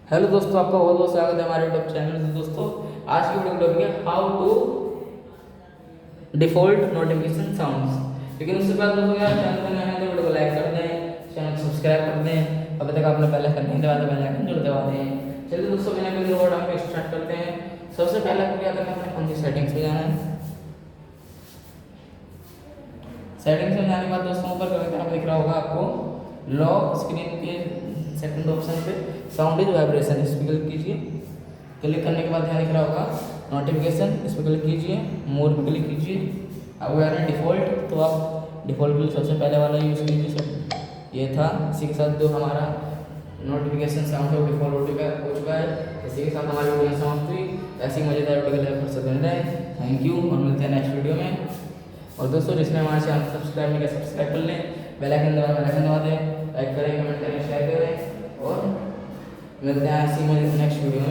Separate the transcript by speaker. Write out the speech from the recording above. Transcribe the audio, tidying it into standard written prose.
Speaker 1: Hello दोस्तों, आपका बहुत बहुत स्वागत है हमारे यूट्यूब चैनल से। दोस्तों, आज की वीडियो टॉपिक है how to default notification sounds. लेकिन उससे पहले दोस्तों यार, चैनल पर नए हैं तो वीडियो को लाइक कर दें, चैनल को सब्सक्राइब कर दें। अभी तक आपने पहले कर नहीं दबाया तो बेल आइकन जरूर दबा दें। चलिए दोस्तों, बिना किसी और हम स्टार्ट करते हैं। सबसे पहले आपको क्या करना है, अपने फोन की सेटिंग्स में जाना है। सेटिंग्स में जाने के बाद दोस्तों ऊपर यहाँ दिख रहा होगा आपको लॉक स्क्रीन के सेकंड ऑप्शन पे साउंड इज वाइब्रेशन, इस पर क्लिक कीजिए। क्लिक करने के बाद यहाँ दिख रहा होगा नोटिफिकेशन, इस पर क्लिक कीजिए। मोर पे क्लिक कीजिए। अब वो आ रहा है डिफ़ॉल्ट, तो आप डिफ़ॉल्ट के लिए सबसे पहले वाला यूज़ कीजिए। सब ये था, इसी के साथ जो हमारा नोटिफिकेशन साउंड है वो डिफ़ॉल्ट हो चुका है। इसी के साथ हमारी वीडियो समाप्त हुई। ऐसी मज़ेदार वीडियो के लिए फिर से बन रहे हैं। थैंक यू और मिलते हैं नेक्स्ट वीडियो में। और दोस्तों, जिसने हमारे चैनल को सब्सक्राइब नहीं किया सब्सक्राइब कर लें, बेल आइकन दबा दें, लाइक करें, कमेंट करें, शेयर करें और मिलते हैं ऐसी नेक्स्ट वीडियो में।